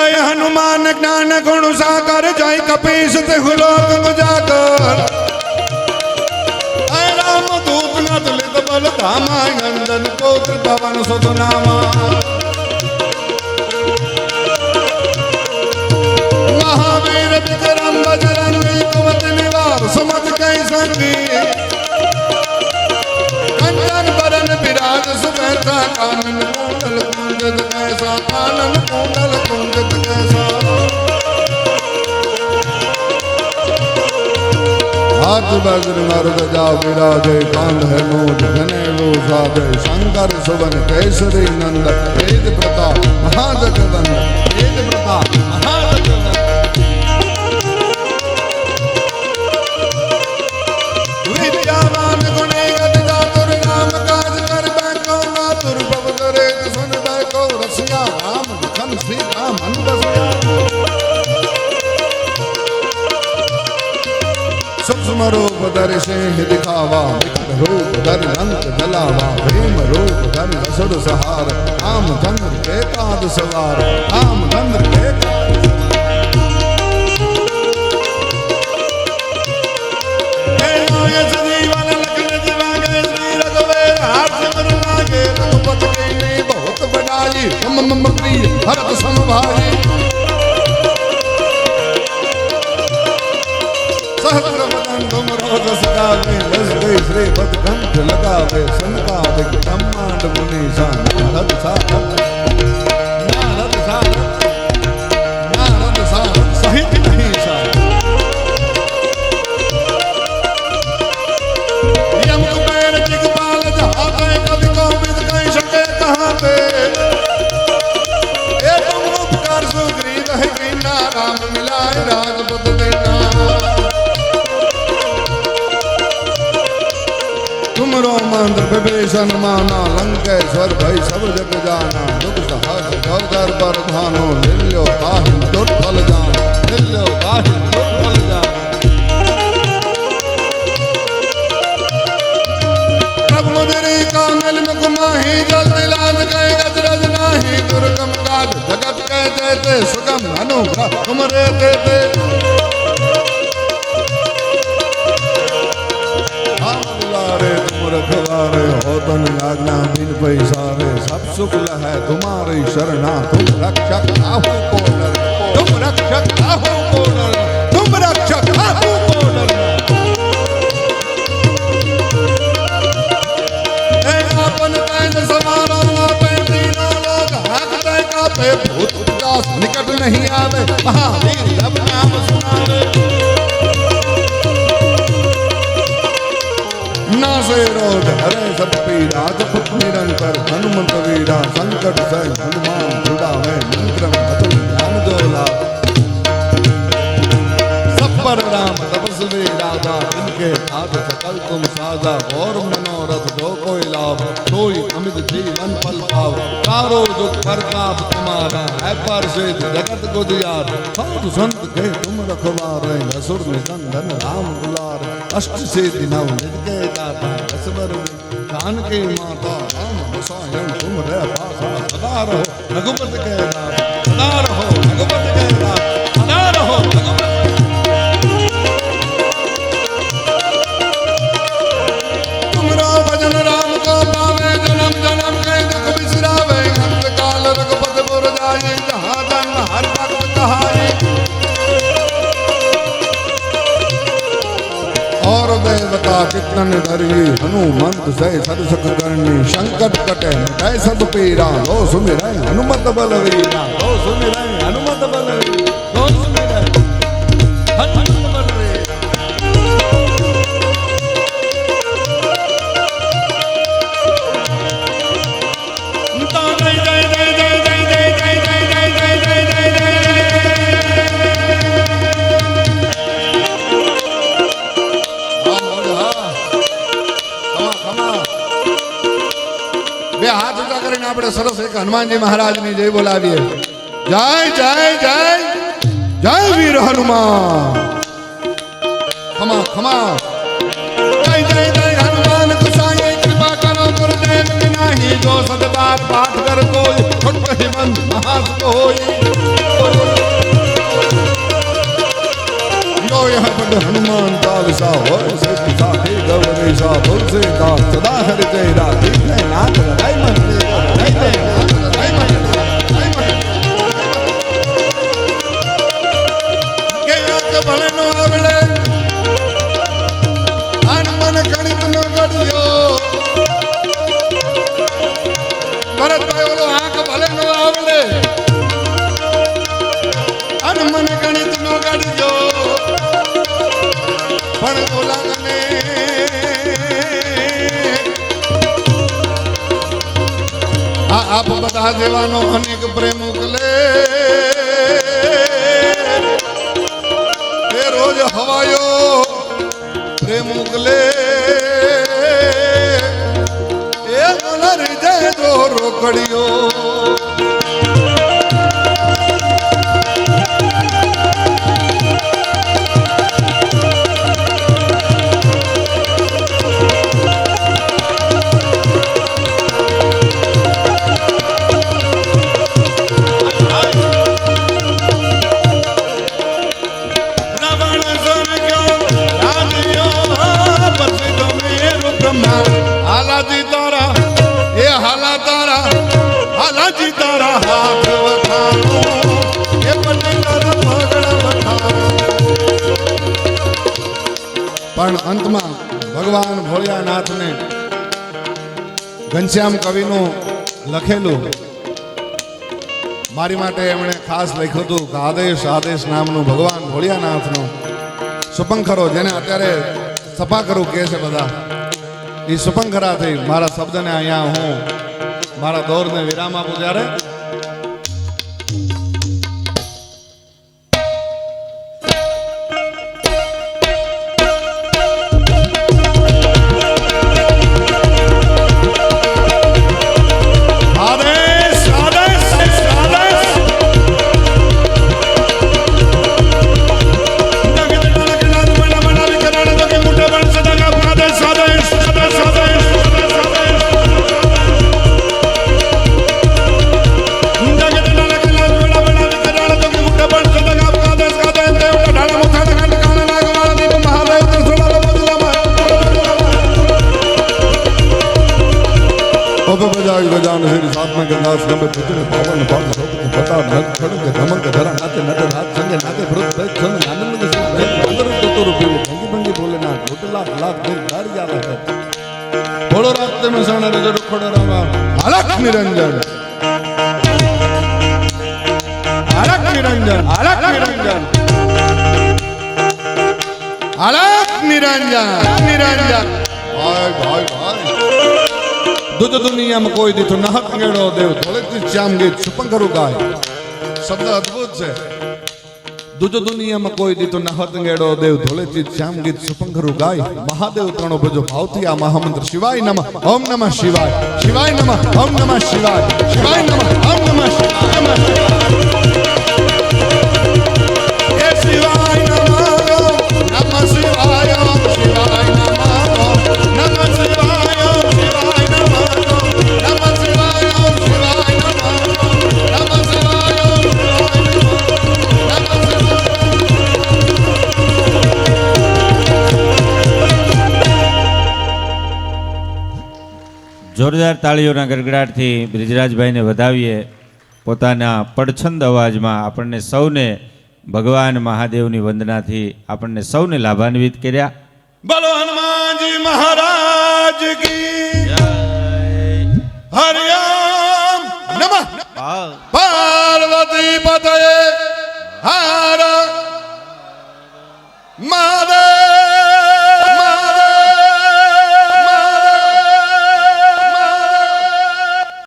जय हनुमान ज्ञान गुण सागर जय कपीस तिहु लोक उजागर राम दूत अतुलित बल धामा नंदन पौत्र पवन सुत नामा महावीर विक्रम बजरंगी कुमति निवार सुमति कै संगी कंचन बरन विराज सुबेसा कानन कुंडल कुंजित कैसा कानन कुंडल कुंजित कैसा हाथ वज्र मर्द जा विराजे कांध है मूठ जनेऊ साधे शंकर सुवन केसरी नंदन वेद प्रताप महाजगवंदन वेद प्रताप महाजगवंदन विद्यावान गुणी गति चातुर राम काज कर बैठो मातुर प्रभु करे सुन बैठो रसिया राम लखन श्री राम बसिया सूक्ष्म रूप धरि सिंह दिखावा विकट रूप धरि लंक जलावा भीम रूप धरि असुर सहार रामचंद्र के काज सवार रामचंद्र के काज सजीवन लखन जिवागे श्री रघुवीर हर्ष सिमर लागे रघुपति कीन्ही बहुत बड़ाई मम प्रिय भरत सम भाई सहस्र वदन तुम रोज सगावे लसते श्री पद कंठ लगावे सनकादिक ब्रह्मांड मुनि सान नारद सारद सहित नहीं सार यम कुबेर दिगपाल जहाते कवि कोविद कहीं सके कहाँ पे ए तुम उपकार सुग्रीव है कीना राम मिलाए राजपद देना तुमरो मंत्र विभीषण माना लंकेश्वर भई सब जग जाना दुख सहज गौदर पर भानो लिल्यो ताहि दुर्फल जाना लिल्यो ताहि दुर्फल जाना प्रभु मुदिरी का मिल मुख माही जल दिलान गए अजरज नाही दुर्गम काज जगत के देते सुगम अनुग्रह तुमरे देते तुम रखवारे हो तन आज्ञा बिन पैसारे सब सुख है तुम्हारी शरणा तुम रक्षक आहू को डर तुम रक्षक आहू को डर तुम रक्षक आहू को डर आपन तैन समारो आपे तीनों लोग हकते कापे भूत उदास निकट नहीं आवे महावीर जब नाम सुनावे नासे रोग हरे सब पीरा जपत निरंतर हनुमंत वीरा संकट से हनुमान छुड़ावे मंत्र अतुल ज्ञान दोला सब पर राम तपस्वी राजा इनके हाथ सकल तुम साजा और मनोरथ जो कोई लाभ कोई अमित जीवन फल पाव कारो दुख परताप तुम्हारा है पर से जगत को दिया साधु संत के तुम रखवारे असुर निकंदन राम दुलार अष्ट से नव नित्य दाता असवर कान के माता राम गोसायन तुम रे पासा सदा रहो रघुपति के नाथ सदा रहो रघुपति के नाथ सदा रहो रघुपति तुमरो भजन राम को पावे जन्म जन्म के दुख बिसरावे अंत काल रघुपति पुर जाई जहाँ जन्म हर भक्त कहाई और देवता कितन डरी हनुमंत से सद सुख करनी संकट कटे मिटाए सब पीरा लो सुमिरै हनुमत बलवीरा लो सुमिरै हनुमत बलवीरा लो सुमिरै हनुमत बलवीरा जय जय जय जय जय जय जय जय जय जय जय जय हाथ ऊंचा કરીને આપણે સરસ એક હનુમાનજી મહારાજની જય બોલાવીએ જય જય જય જય વીર હનુમાન ખમા ખમા જય જય જય હનુમાન ગુસાઈ कृपा करो गुरुदेव की नाही जो सद बार पाठ कर कोई छुट ही बंद महास होई यहाँ पद हनुमान चालीसा होय सिद्धि साखी गौरीसा तुलसीदास सदा हरि जय राधे नाथ लगाई मन भले नो आवड़े अन मन गणित नो गड़ियो भरत भाई बोलो आंख भले नो आवड़े अन मन गणित नो गड़ियो पण ओला ने आप बता देवानो अनेक प्रेम उकले रोज हवायो प्रेम उगले ए मन हृदय दो रोकड़ियो हालाजी तारा ये हाला तारा हालाजी तारा हाथ वखानो ये पटेलर पगड़ वखानो पण अंत में भगवान भोलियानाथ ने घनश्याम कविनु लखेलू मारी माटे एमणे खास लख्युं हतुं के आदेश आदेश नामनु भगवान भोलियानाथनो सुपंखरो जेने अत्यारे सफा करू कहे छे बधा ई सुपंखरा थी मारा शब्द ने अहिया हूँ मारा दौर ने विराम आपू त्यारे गजान श्री साथ में गंगा स्कंद पुत्र पावन पावन सोप पता नग खड़ग धमक धरा नाते नट हाथ संगे नाते भृत भय संग आनंद के संग अंदर तो रूपी भंगी भंगी बोले ना घोटला लाख दिन गाड़ी जाला है थोड़ो रास्ते में सण रे जो खड़े रहा अलख निरंजन अलख निरंजन अलख निरंजन अलख निरंजन निरंजन भाई भाई भाई दुध दुनिया में कोई दी तो नहत गेड़ो देव थोड़े श्याम गीत सुपंखरू गाय शब्द अद्भुत है दुध दुनिया में कोई दी तो नहत गेड़ो देव थोड़े श्याम गीत सुपंखरू गाय महादेव तणो भजो भावती आ महामंत्र शिवाय नमः ओम नमः शिवाय शिवाय नमः ओम नमः शिवाय शिवाय नमः ओम नमः शिवाय हे शिवाय नमः नमः शिवाय शिवाय नमः नमः शिवाय જોરદાર તાળીઓના ગડગડાટથી બ્રિજરાજભાઈને વધાવીએ પોતાના પડછંદ અવાજમાં આપણને સૌને ભગવાન મહાદેવની વંદનાથી આપણને સૌને લાભાન્વિત કર્યા. બોલો હનુમાનજી મહારાજ કી જય. હરિ ઓમ નમઃ પાર્વતી પતયે